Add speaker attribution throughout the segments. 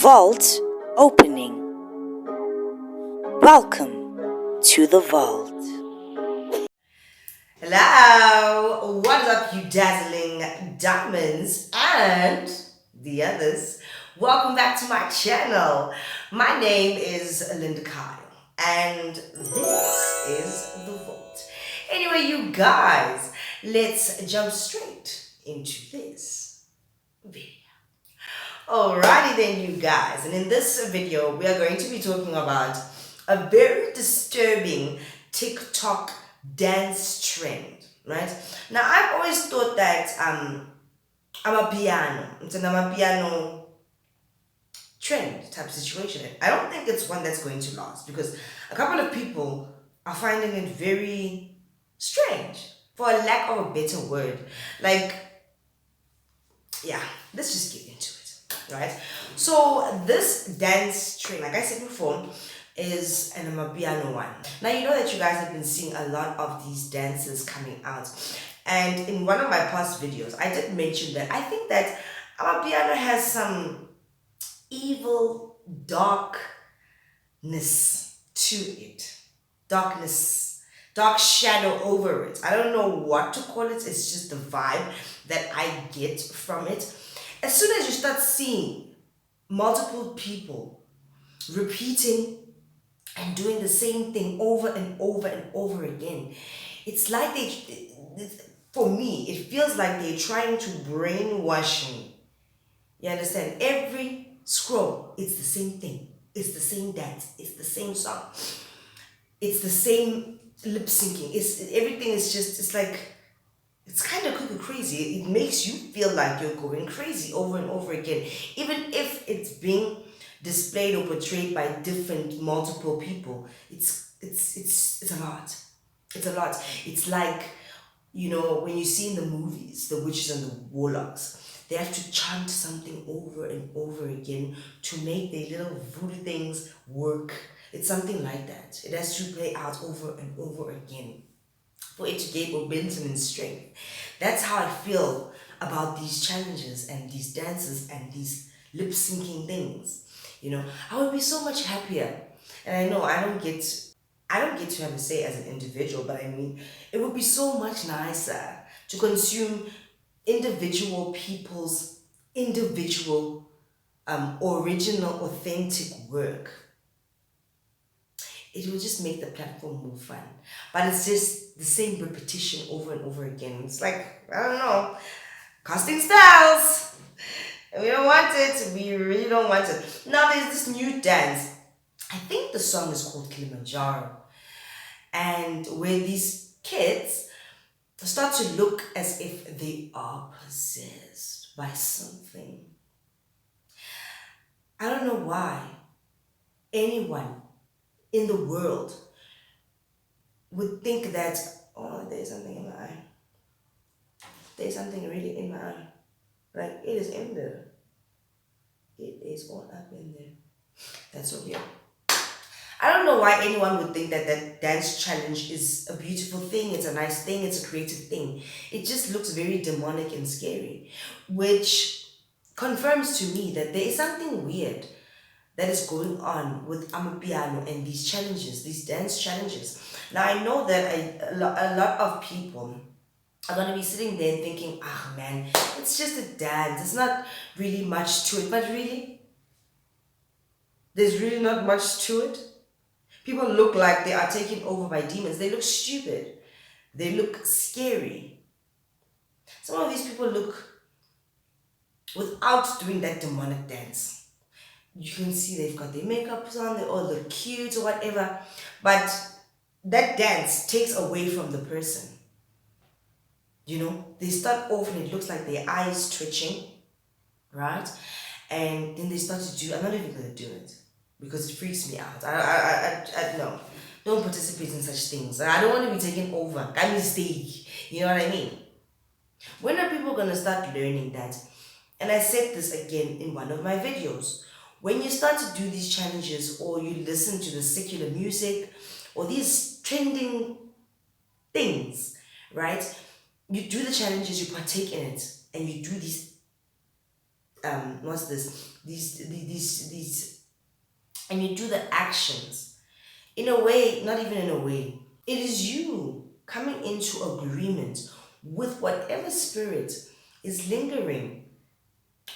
Speaker 1: Vault opening. Welcome to the vault.
Speaker 2: Hello, what is up, you dazzling diamonds and the others? Welcome back to my channel. My name is Linda Kyle, and this is the vault. Anyway, you guys, let's jump straight into this video. Alrighty then, you guys, and in this video we are going to be talking about a very disturbing TikTok dance trend, right? Now, I've always thought that Amapiano, it's an Amapiano trend type situation. I don't think it's one that's going to last because a couple of people are finding it very strange, for a lack of a better word. Like, yeah, let's just get into it. Right, so this dance trend, like I said before, is an Amapiano one. Now, you know that you guys have been seeing a lot of these dances coming out, and in one of my past videos I did mention that I think that Amapiano has some evil darkness to it, dark shadow over it. I don't know what to call it. It's just the vibe that I get from it. As soon as you start seeing multiple people repeating and doing the same thing over and over and over again, it's like for me, it feels like they're trying to brainwash me. You understand? Every scroll, it's the same thing. It's the same dance. It's the same song. It's the same lip syncing. Everything is just, it's like, it's kind of cuckoo crazy. It makes you feel like you're going crazy over and over again, even if it's being displayed or portrayed by different multiple people. It's a lot. It's a lot. It's like, you know, when you see in the movies the witches and the warlocks, they have to chant something over and over again to make their little voodoo things work. It's something like that. It has to play out over and over again for it to gain momentum and strength. That's how I feel about these challenges and these dances and these lip syncing things. You know, I would be so much happier. And I know I don't get to have a say as an individual, but I mean, it would be so much nicer to consume individual people's individual, original, authentic work. It will just make the platform more fun. But it's just the same repetition over and over again. It's like, I don't know, casting styles. And we don't want it. We really don't want it. Now there's this new dance. I think the song is called Dêmøñic. And where these kids start to look as if they are possessed by something. I don't know why anyone in the world would think that, oh, there's something in my eye. There's something really in my eye. Like, it is in there. It is all up in there. That's so weird. I don't know why anyone would think that that dance challenge is a beautiful thing, it's a nice thing, it's a creative thing. It just looks very demonic and scary, which confirms to me that there is something weird that is going on with Amapiano and these challenges, these dance challenges. Now, I know that a lot of people are going to be sitting there and thinking, ah, man, it's just a dance. It's not really much to it. But really, there's really not much to it. People look like they are taken over by demons. They look stupid. They look scary. Some of these people look, without doing that demonic dance, you can see they've got their makeup on, they all look cute or whatever, but that dance takes away from the person. You know, they start off and it looks like their eyes twitching, right? And then they start to do, I'm not even going to do it because it freaks me out. I no, don't participate in such things. I don't want to be taken over. That mistake, you know what I mean? When are people going to start learning that? And I said this again in one of my videos. When you start to do these challenges or you listen to the secular music or these trending things, right? You do the challenges, you partake in it, and you do these what's this? These, and you do the actions in a way, not even in a way. It is you coming into agreement with whatever spirit is lingering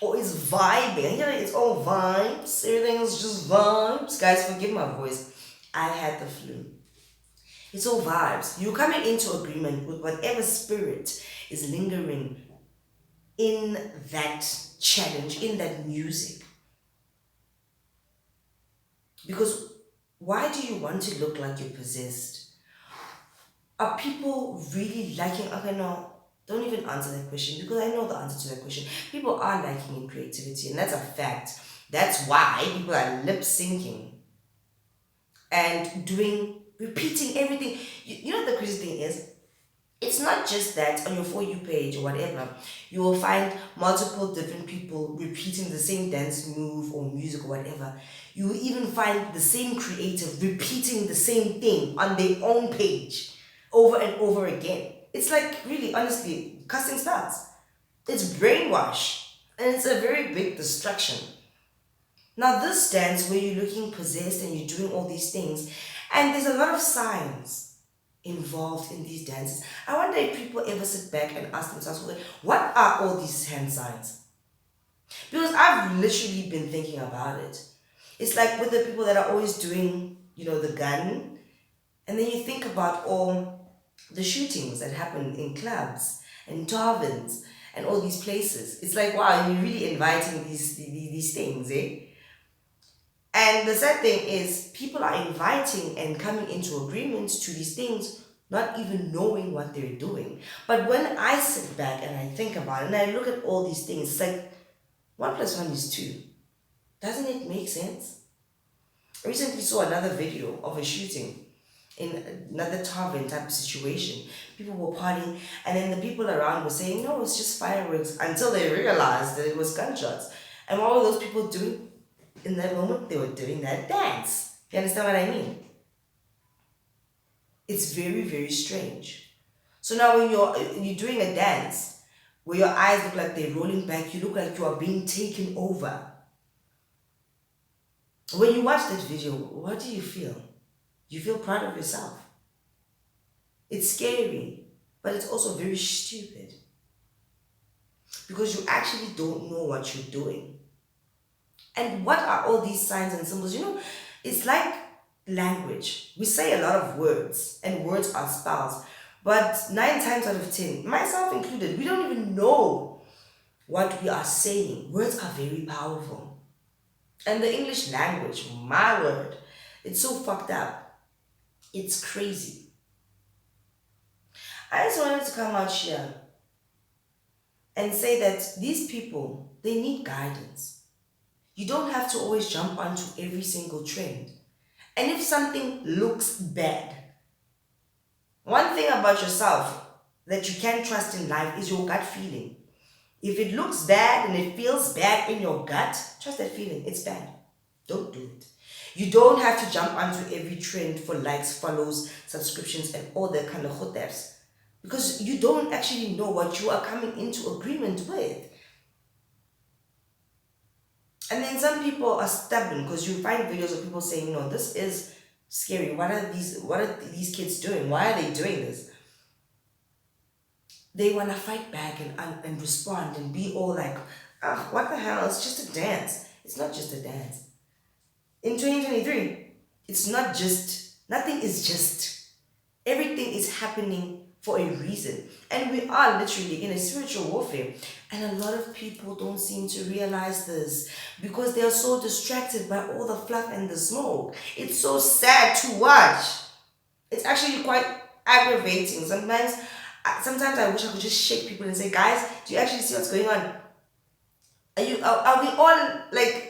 Speaker 2: or is vibing. You know, it's all vibes. Everything is just vibes. Guys, forgive my voice. I had the flu. It's all vibes. You're coming into agreement with whatever spirit is lingering in that challenge, in that music. Because why do you want to look like you're possessed? Are people really liking? Okay, no, don't even answer that question because I know the answer to that question. People are liking in creativity, and that's a fact. That's why people are lip syncing and repeating everything. You know what the crazy thing is? It's not just that on your For You page or whatever, you will find multiple different people repeating the same dance move or music or whatever. You will even find the same creative repeating the same thing on their own page over and over again. It's like, really, honestly, cussing starts. It's brainwash and it's a very big distraction. Now, this dance where you're looking possessed and you're doing all these things, and there's a lot of signs involved in these dances. I wonder if people ever sit back and ask themselves, "Okay, what are all these hand signs?" Because I've literally been thinking about it. It's like with the people that are always doing, the gun, and then you think about all the shootings that happen in clubs and taverns and all these places. It's like, wow, you're really inviting these things, eh? And the sad thing is, people are inviting and coming into agreements to these things, not even knowing what they're doing. But when I sit back and I think about it and I look at all these things, it's like 1 + 1 is 2. Doesn't it make sense? I recently saw another video of a shooting in another tavern type of situation. People were partying, and then the people around were saying, no, it's just fireworks, until they realized that it was gunshots. And what were those people doing? In that moment, they were doing that dance. You understand what I mean? It's very, very strange. So now when you're doing a dance where your eyes look like they're rolling back, you look like you are being taken over. When you watch that video, what do you feel? You feel proud of yourself. It's scary, but it's also very stupid. Because you actually don't know what you're doing. And what are all these signs and symbols? It's like language. We say a lot of words, and words are spells. But 9 times out of 10, myself included, we don't even know what we are saying. Words are very powerful. And the English language, my word, it's so fucked up. It's crazy. I just wanted to come out here and say that these people, they need guidance. You don't have to always jump onto every single trend. And if something looks bad, one thing about yourself that you can trust in life is your gut feeling. If it looks bad and it feels bad in your gut, trust that feeling. It's bad. Don't do it. You don't have to jump onto every trend for likes, follows, subscriptions, and all that kind of hotels. Because you don't actually know what you are coming into agreement with. And then some people are stubborn because you find videos of people saying, no, this is scary. What are these kids doing? Why are they doing this? They want to fight back and respond and be all like, what the hell? It's just a dance. It's not just a dance. In 2023, it's not just, nothing is just. Everything is happening for a reason. And we are literally in a spiritual warfare. And a lot of people don't seem to realize this because they are so distracted by all the fluff and the smoke. It's so sad to watch. It's actually quite aggravating. Sometimes I wish I could just shake people and say, guys, do you actually see what's going on? Are we all like,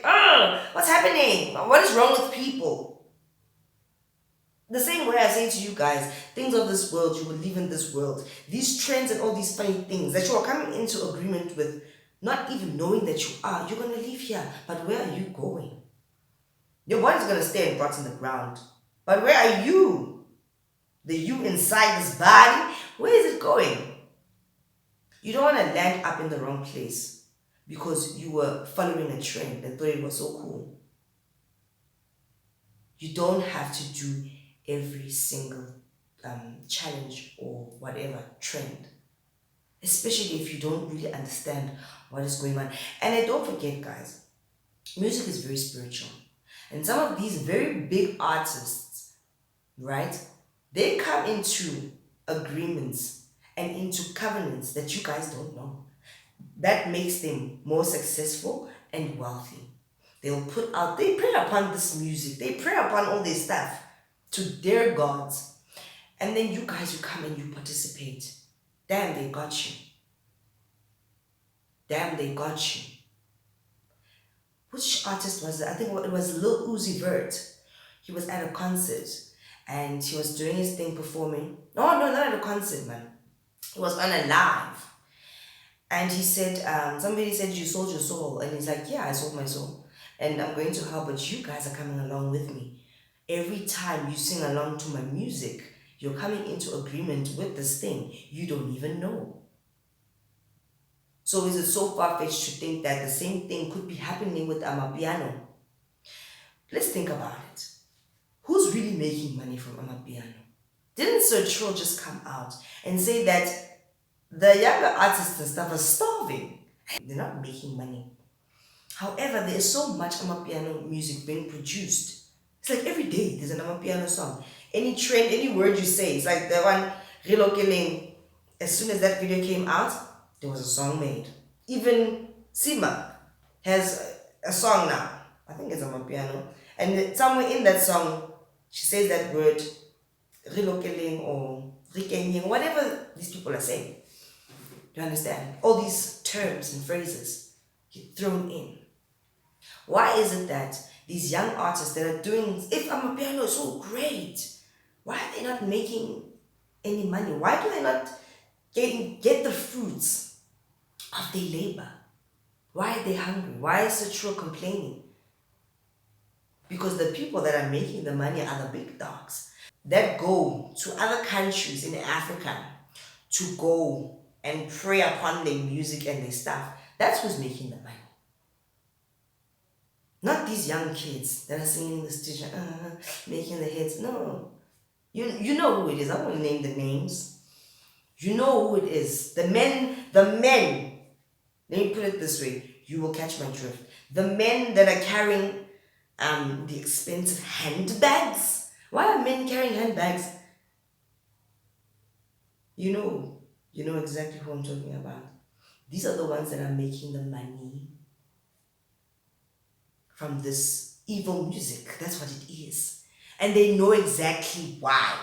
Speaker 2: what's happening? What is wrong with people? The same way I say to you guys, things of this world, you will live in this world. These trends and all these funny things that you are coming into agreement with, not even knowing that you are, you're going to live here. But where are you going? Your body's going to stay and rot in the ground. But where are you? The you inside this body, where is it going? You don't want to land up in the wrong place. because you were following a trend and thought it was so cool. You don't have to do every single challenge or whatever trend, especially if you don't really understand what is going on. And then don't forget, guys, music is very spiritual. And some of these very big artists, right, they come into agreements and into covenants that you guys don't know. That makes them more successful and wealthy. They pray upon this music, they pray upon all this stuff to their gods. And then you guys, you come and you participate. Damn, they got you. Damn, they got you. Which artist was it? I think it was Lil Uzi Vert. He was at a concert and he was doing his thing performing. No, not at a concert, man. He was on a live. And he said, somebody said, you sold your soul. And he's like, yeah, I sold my soul. And I'm going to help, but you guys are coming along with me. Every time you sing along to my music, you're coming into agreement with this thing you don't even know. So is it so far-fetched to think that the same thing could be happening with Amapiano? Let's think about it. Who's really making money from Amapiano? Didn't Sir Trill just come out and say that the younger artists and stuff are starving? They're not making money. However, there is so much Amapiano music being produced. It's like every day there's an Amapiano song. Any trend, any word you say, it's like the one, Rilo Killing. As soon as that video came out, there was a song made. Even Sima has a song now. I think it's Amapiano. And somewhere in that song, she says that word, Rilo Killing or Rikenying, whatever these people are saying. You understand? All these terms and phrases get thrown in. Why is it that these young artists that are doing, if Amapiano is so great, why are they not making any money? Why do they not get the fruits of their labor? Why are they hungry? Why is the Trill complaining? Because the people that are making the money are the big dogs that go to other countries in Africa to go and prey upon their music and their stuff. That's who's making the money. Not these young kids that are singing in the station, making the hits. No. You know who it is. I won't name the names. You know who it is. The men, let me put it this way, you will catch my drift. The men that are carrying the expensive handbags. Why are men carrying handbags? You know exactly who I'm talking about. These are the ones that are making the money from this evil music. That's what it is. And they know exactly why.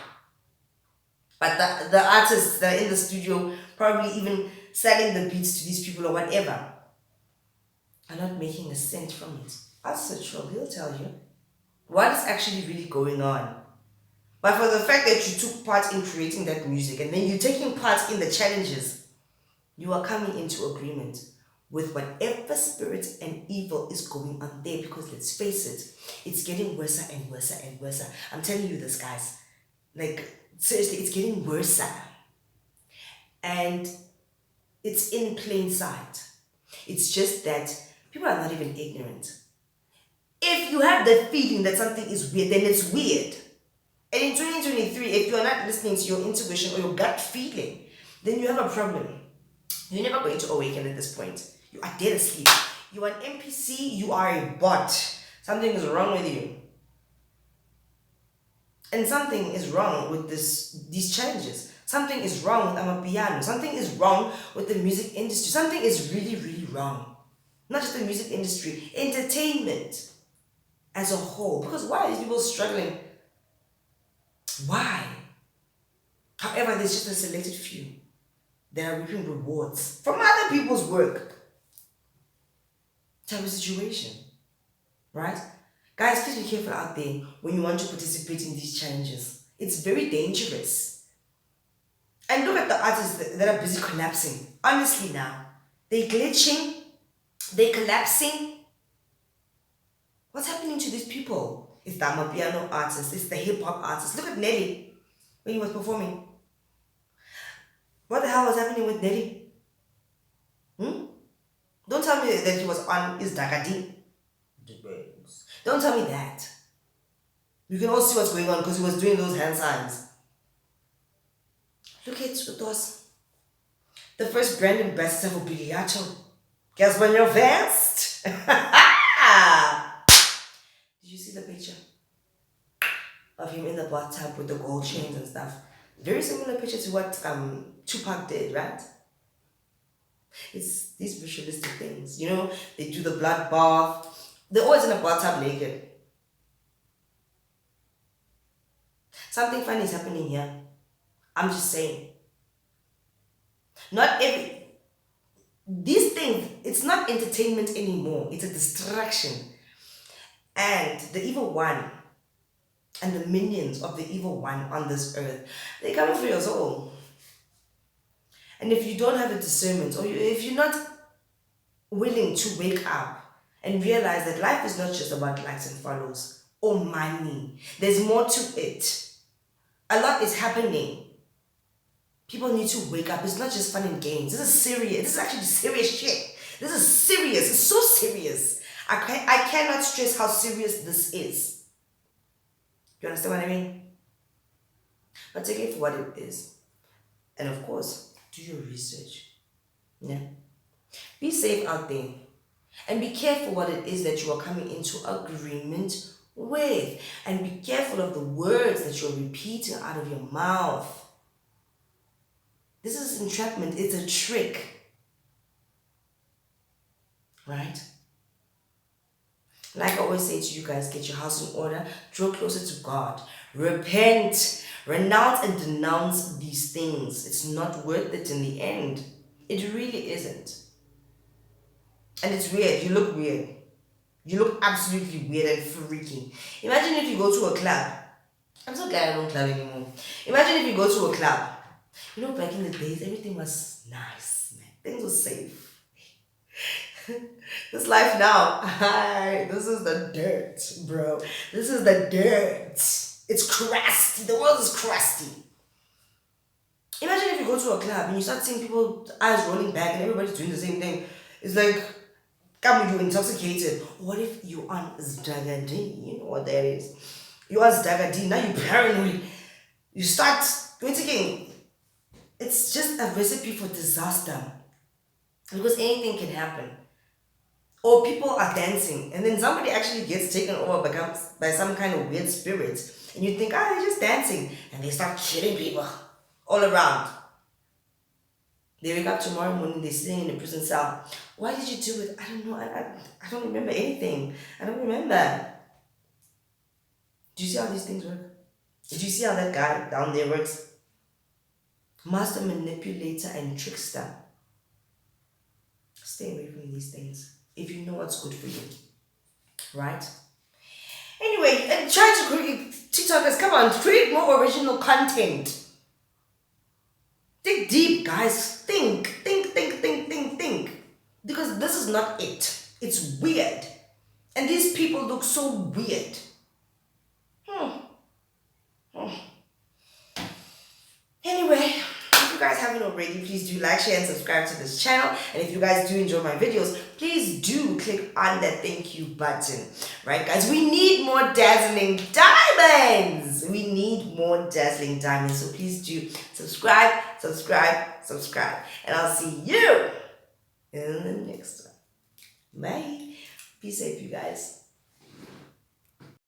Speaker 2: But the artists that are in the studio, probably even selling the beats to these people or whatever, are not making a cent from it. Ask Sir Trill, he'll tell you what is actually really going on. But for the fact that you took part in creating that music and then you're taking part in the challenges, you are coming into agreement with whatever spirit and evil is going on there, because let's face it, it's getting worse and worse and worse. I'm telling you this, guys. Like, seriously, it's getting worse. And it's in plain sight. It's just that people are not even ignorant. If you have the feeling that something is weird, then it's weird. And in 2023, if you're not listening to your intuition or your gut feeling, then you have a problem. You're never going to awaken at this point. You are dead asleep. You are an NPC, you are a bot. Something is wrong with you. And something is wrong with these challenges. Something is wrong with Amapiano. Something is wrong with the music industry. Something is really, really wrong. Not just the music industry, entertainment as a whole. Because why are these people struggling? Why? However, there's just a selected few that are reaping rewards from other people's work. Type of situation. Right? Guys, please be careful out there when you want to participate in these challenges. It's very dangerous. And look at the artists that are busy collapsing. Honestly now. They're glitching. They're collapsing. What's happening to these people? It's the Amapiano artists. It's the hip-hop artists. Look at Nelly when he was performing. What the hell was happening with Nelly? Don't tell me that he was on his Dagadi. Don't tell me that. You can all see what's going on because he was doing those hand signs. Look at those. The first brand ambassador for Biliacho. Guess when you're vest? Did you see the picture of him in the bathtub with the gold chains and stuff? Very similar picture to what Tupac did, right? It's these ritualistic things. You know, they do the blood bath. They're always in a bathtub naked. Something funny is happening here. I'm just saying. Not every... These things, it's not entertainment anymore. It's a distraction. And the evil one and the minions of the evil one on this earth, they're coming for your soul. And if you don't have a discernment, or if you're not willing to wake up and realize that life is not just about likes and follows or money, there's more to it. A lot is happening. People need to wake up. It's not just fun and games. This is serious. This is actually serious shit. This is serious. It's so serious. I cannot stress how serious this is. You understand what I mean? But take it for what it is. And of course, do your research. Yeah. Be safe out there. And be careful what it is that you are coming into agreement with. And be careful of the words that you're repeating out of your mouth. This is entrapment. It's a trick. Right? Like I always say to you guys, get your house in order. Draw closer to God. Repent. Renounce and denounce these things. It's not worth it in the end. It really isn't. And it's weird. You look weird. You look absolutely weird and freaky. Imagine if you go to a club. I'm so glad I don't club anymore. Imagine if you go to a club. You know, back in the days, everything was nice, man. Things were safe. This life now, this is the dirt, bro. This is the dirt. It's crusty. The world is crusty. Imagine if you go to a club and you start seeing people eyes rolling back and everybody's doing the same thing. It's like, come, you're intoxicated. What if you're on Zdagadi? You know what that is. You're on Zdagadi. Now you're paranoid. You start thinking. It's just a recipe for disaster. Because anything can happen. Or people are dancing and then somebody actually gets taken over by some kind of weird spirit. And you think, they're just dancing. And they start killing people all around. They wake up tomorrow morning, they're sitting in a prison cell. Why did you do it? I don't know. I don't remember anything. I don't remember. Do you see how these things work? Did you see how that guy down there works? Master manipulator and trickster. Stay away from these things if you know what's good for you. Right? Anyway, and try to create TikTokers, come on, create more original content. Dig deep, guys. Think. Because this is not it. It's weird. And these people look so weird. Anyway, if you guys haven't already, please do like, share, and subscribe to this channel. And if you guys do enjoy my videos, please do click on that thank you button. Right, guys? We need more dazzling diamonds. We need more dazzling diamonds. So please do subscribe. And I'll see you in the next one. Bye. Be safe, you guys.